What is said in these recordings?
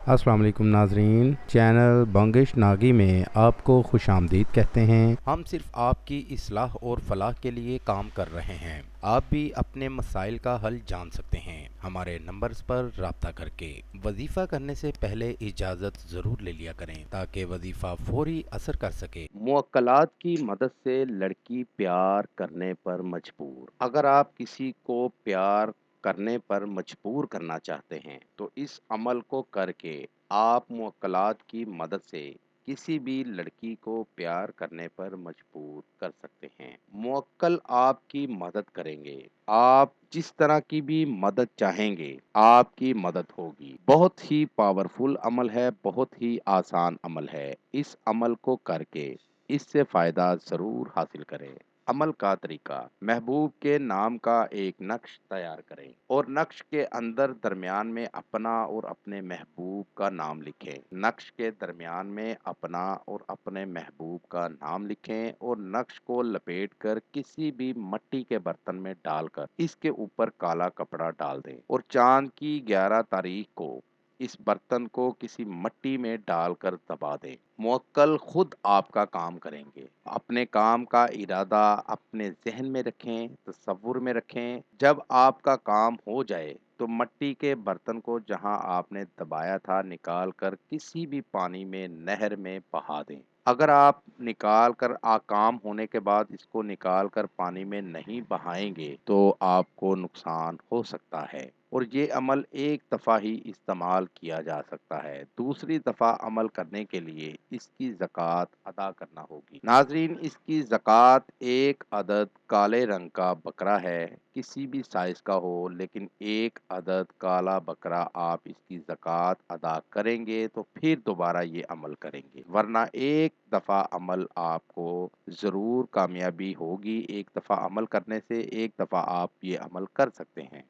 अस्सलाम वालेकुम नाजरीन, चैनल बंगिश नागी में आपको खुश आमदीद कहते हैं। हम सिर्फ आपकी इस्लाह और फलाह के लिए काम कर रहे हैं। आप भी अपने मसाइल का हल जान सकते हैं हमारे नंबर्स पर राब्ता करके। वजीफ़ा करने से पहले इजाज़त ज़रूर ले लिया करें ताकि वजीफ़ा फौरी असर कर सके। मुअक्कलात की मदद से लड़की प्यार करने पर मजबूर। अगर आप किसी को प्यार करने पर मजबूर करना चाहते हैं तो इस अमल को करके आप मुअक्कलात की मदद से किसी भी लड़की को प्यार करने पर मजबूर कर सकते हैं। मुअक्कल आपकी मदद करेंगे। आप जिस तरह की भी मदद चाहेंगे आपकी मदद होगी। बहुत ही पावरफुल अमल है, बहुत ही आसान अमल है। इस अमल को करके इससे फ़ायदा ज़रूर हासिल करें। अमल का तरीका: महबूब के नाम का एक नक्श तैयार करें और नक्श के अंदर दरमियान में अपना और अपने महबूब का नाम लिखें। नक्श के दरमियान में अपना और अपने महबूब का नाम लिखें और नक्श को लपेटकर किसी भी मिट्टी के बर्तन में डालकर इसके ऊपर काला कपड़ा डाल दें और चाँद की 11 तारीख को इस बर्तन को किसी मिट्टी में डालकर दबा दें। मुवक्किल खुद आपका काम करेंगे। अपने काम का इरादा अपने ज़हन में रखें, तसव्वुर में रखें। जब आपका काम हो जाए तो मिट्टी के बर्तन को जहां आपने दबाया था निकाल कर किसी भी पानी में, नहर में बहा दें। अगर आप निकाल कर काम होने के बाद इसको निकाल कर पानी में नहीं बहाएंगे तो आपको नुकसान हो सकता है और ये अमल एक दफ़ा ही इस्तेमाल किया जा सकता है। दूसरी दफ़ा अमल करने के लिए इसकी ज़कात अदा करना होगी। नाज़रीन, इसकी ज़कात एक अदद काले रंग का बकरा है, किसी भी साइज़ का हो, लेकिन एक अदद काला बकरा आप इसकी ज़कात अदा करेंगे तो फिर दोबारा ये अमल करेंगे, वरना एक दफ़ा अमल आपको ज़रूर कामयाबी होगी। एक दफ़ा अमल करने से एक दफ़ा आप ये अमल कर सकते हैं।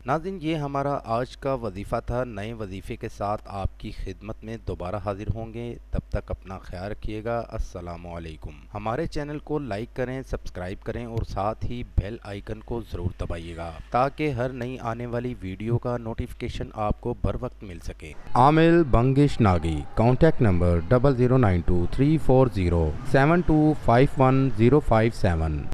नाज़रीन, ये हमारा आज का वजीफ़ा था। नए वजीफ़े के साथ आपकी खिदमत में दोबारा हाजिर होंगे। तब तक अपना ख्याल रखिएगा। अस्सलामु अलैकुम। हमारे चैनल को लाइक करें, सब्सक्राइब करें और साथ ही बेल आइकन को ज़रूर दबाइएगा ताकि हर नई आने वाली वीडियो का नोटिफिकेशन आपको बर वक्त मिल सके। आमिल बंगिश नागी, कॉन्टैक्ट नंबर 00923407251057।